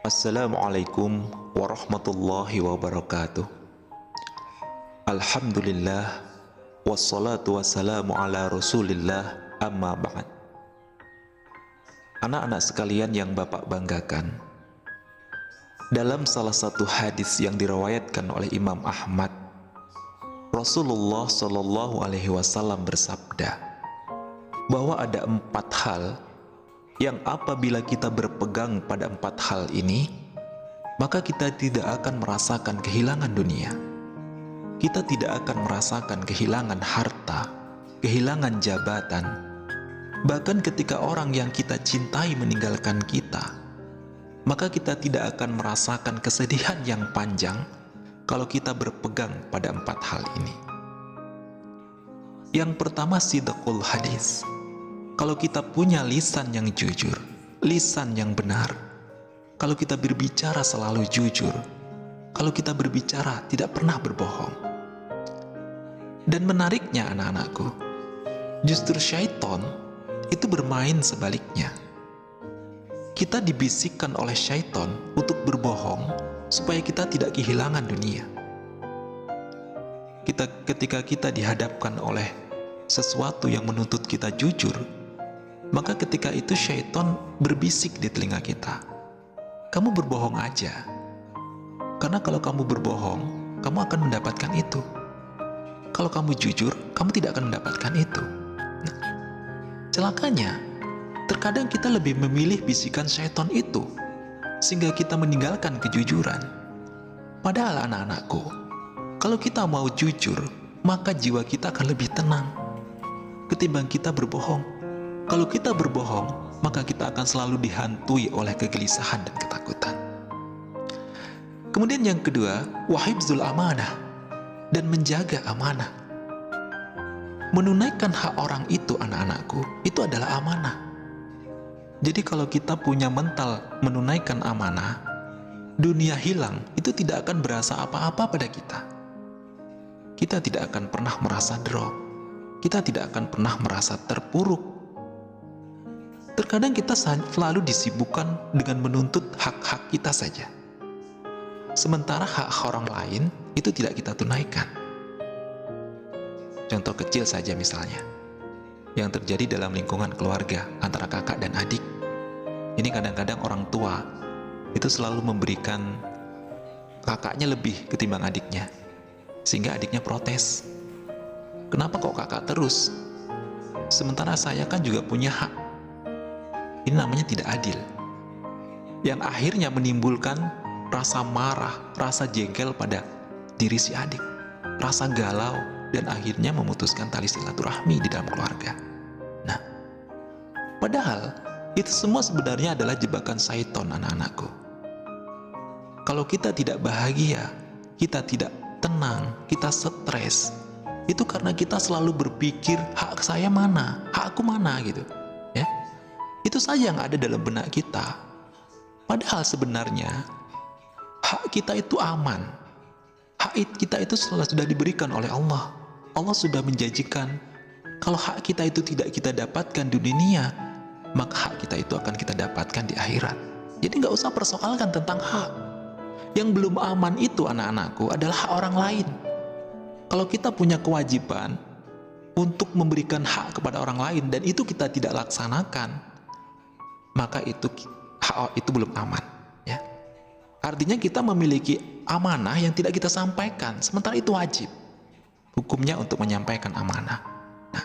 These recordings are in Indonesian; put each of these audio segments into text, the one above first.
Assalamualaikum warahmatullahi wabarakatuh. Alhamdulillah, wassalatu wassalamu ala rasulillah, amma ba'd. Anak-anak sekalian yang Bapak banggakan, dalam salah satu hadis yang diriwayatkan oleh Imam Ahmad, Rasulullah Shallallahu Alaihi Wasallam bersabda bahwa ada 4 hal yang apabila kita berpegang pada 4 hal ini, maka kita tidak akan merasakan kehilangan dunia. Kita tidak akan merasakan kehilangan harta, kehilangan jabatan. Bahkan ketika orang yang kita cintai meninggalkan kita, maka kita tidak akan merasakan kesedihan yang panjang kalau kita berpegang pada 4 hal ini. Yang pertama, sidqul hadis. Kalau kita punya lisan yang jujur, lisan yang benar, kalau kita berbicara selalu jujur, kalau kita berbicara tidak pernah berbohong. Dan menariknya anak-anakku, justru syaitan itu bermain sebaliknya. Kita dibisikkan oleh syaitan untuk berbohong supaya kita tidak kehilangan dunia. Ketika kita dihadapkan oleh sesuatu yang menuntut kita jujur, maka ketika itu syaitan berbisik di telinga kita, kamu berbohong aja, karena kalau kamu berbohong, kamu akan mendapatkan itu. Kalau kamu jujur, kamu tidak akan mendapatkan itu. Nah, celakanya, terkadang kita lebih memilih bisikan syaitan itu, sehingga kita meninggalkan kejujuran. Padahal anak-anakku, kalau kita mau jujur, maka jiwa kita akan lebih tenang ketimbang kita berbohong. Kalau kita berbohong, maka kita akan selalu dihantui oleh kegelisahan dan ketakutan. Kemudian yang kedua, wahibzul amanah, dan menjaga amanah. Menunaikan hak orang itu, anak-anakku, itu adalah amanah. Jadi kalau kita punya mental menunaikan amanah, dunia hilang itu tidak akan berasa apa-apa pada kita. Kita tidak akan pernah merasa drop. Kita tidak akan pernah merasa terpuruk. Terkadang kita selalu disibukkan dengan menuntut hak-hak kita saja, sementara hak orang lain itu tidak kita tunaikan. Contoh kecil saja misalnya, yang terjadi dalam lingkungan keluarga antara kakak dan adik. Ini kadang-kadang orang tua itu selalu memberikan kakaknya lebih ketimbang adiknya, sehingga adiknya protes. Kenapa kok kakak terus? Sementara saya kan juga punya hak. Ini namanya tidak adil, yang akhirnya menimbulkan rasa marah, rasa jengkel pada diri si adik, rasa galau, dan akhirnya memutuskan tali silaturahmi di dalam keluarga. Nah, padahal itu semua sebenarnya adalah jebakan syaitan, anak-anakku. Kalau kita tidak bahagia, kita tidak tenang, kita stres, itu karena kita selalu berpikir hak saya mana, hakku mana gitu. Itu saja yang ada dalam benak kita. Padahal sebenarnya hak kita itu aman. Hak kita itu sudah diberikan oleh Allah. Allah sudah menjanjikan kalau hak kita itu tidak kita dapatkan di dunia, maka hak kita itu akan kita dapatkan di akhirat. Jadi nggak usah persoalkan tentang hak. Yang belum aman itu, anak-anakku, adalah hak orang lain. Kalau kita punya kewajiban untuk memberikan hak kepada orang lain dan itu kita tidak laksanakan, maka hak itu belum aman, ya. Artinya kita memiliki amanah yang tidak kita sampaikan, sementara itu wajib hukumnya untuk menyampaikan amanah. Nah,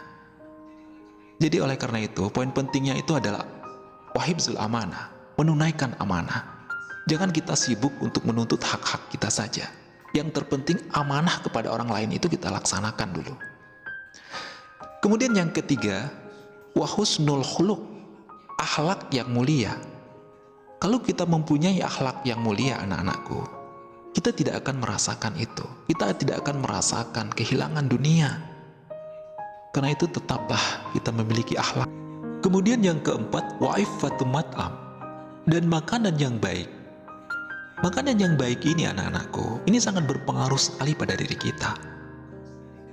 jadi oleh karena itu, poin pentingnya itu adalah wahibzul amanah, menunaikan amanah. Jangan kita sibuk untuk menuntut hak-hak kita saja. Yang terpenting amanah kepada orang lain itu kita laksanakan dulu. Kemudian yang ketiga, wahusnul khuluq, akhlak yang mulia. Kalau kita mempunyai akhlak yang mulia, anak-anakku, kita tidak akan merasakan itu. Kita tidak akan merasakan kehilangan dunia. Karena itu tetaplah kita memiliki akhlak. Kemudian yang keempat, wa'ifatu mat'am, dan makanan yang baik. Makanan yang baik ini, anak-anakku, ini sangat berpengaruh sekali pada diri kita.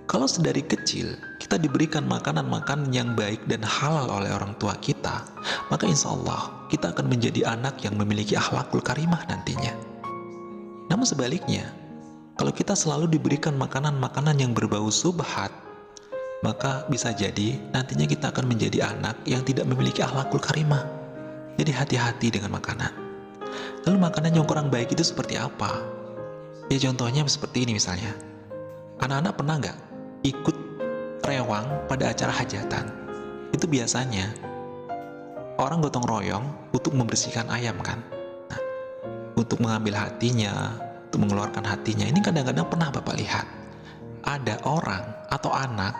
Kalau sedari kecil kita diberikan makanan-makanan yang baik dan halal oleh orang tua kita, maka insya Allah kita akan menjadi anak yang memiliki akhlakul karimah nantinya. Namun sebaliknya, kalau kita selalu diberikan makanan-makanan yang berbau subhat, maka bisa jadi nantinya kita akan menjadi anak yang tidak memiliki akhlakul karimah. Jadi hati-hati dengan makanan. Lalu makanan yang kurang baik itu seperti apa? Ya contohnya seperti ini misalnya. Anak-anak pernah nggak ikut rewang pada acara hajatan? Itu biasanya orang gotong royong untuk membersihkan ayam kan? Nah, untuk mengambil hatinya, untuk mengeluarkan hatinya, ini kadang-kadang pernah Bapak lihat. Ada orang atau anak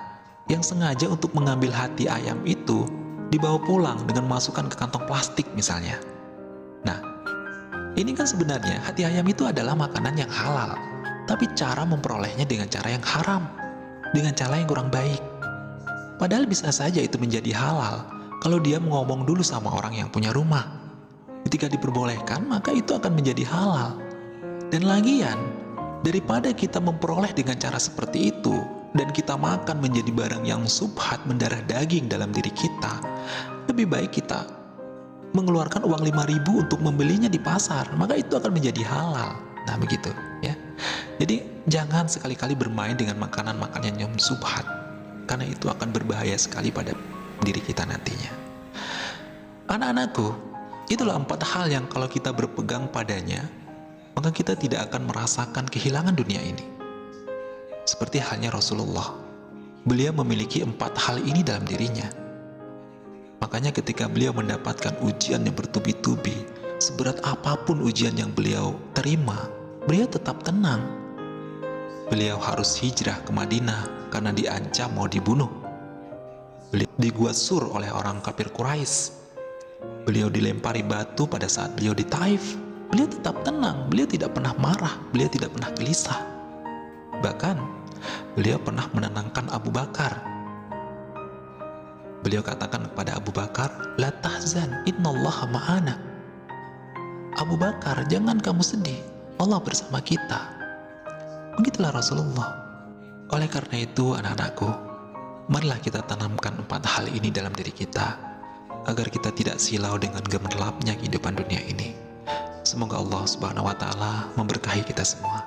yang sengaja untuk mengambil hati ayam itu dibawa pulang dengan masukkan ke kantong plastik misalnya. Nah, ini kan sebenarnya hati ayam itu adalah makanan yang halal, tapi cara memperolehnya dengan cara yang haram, dengan cara yang kurang baik. Padahal bisa saja itu menjadi halal kalau dia ngomong dulu sama orang yang punya rumah. Ketika diperbolehkan, maka itu akan menjadi halal. Dan lagian, daripada kita memperoleh dengan cara seperti itu, dan kita makan menjadi barang yang subhat, mendarah daging dalam diri kita, lebih baik kita mengeluarkan uang 5.000 untuk membelinya di pasar, maka itu akan menjadi halal. Nah begitu ya. Jadi jangan sekali-kali bermain dengan makanan-makanan yang subhat, karena itu akan berbahaya sekali pada diri kita nantinya. Anak-anakku, itulah 4 hal yang kalau kita berpegang padanya, maka kita tidak akan merasakan kehilangan dunia ini. Seperti halnya Rasulullah, beliau memiliki 4 hal ini dalam dirinya. Makanya ketika beliau mendapatkan ujian yang bertubi-tubi, seberat apapun ujian yang beliau terima, beliau tetap tenang. Beliau harus hijrah ke Madinah karena diancam mau dibunuh. Beliau di Gua Sur oleh orang kafir Quraisy. Beliau dilempari batu pada saat beliau di Taif. Beliau tetap tenang, beliau tidak pernah marah, beliau tidak pernah gelisah. Bahkan beliau pernah menenangkan Abu Bakar. Beliau katakan kepada Abu Bakar, "La tahzan, innallaha ma'ana." Abu Bakar, jangan kamu sedih, Allah bersama kita. Begitulah Rasulullah. Oleh karena itu, anak-anakku, marilah kita tanamkan 4 hal ini dalam diri kita, agar kita tidak silau dengan gemerlapnya kehidupan dunia ini. Semoga Allah Subhanahu wa Ta'ala memberkahi kita semua.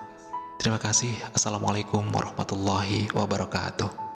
Terima kasih. Assalamualaikum warahmatullahi wabarakatuh.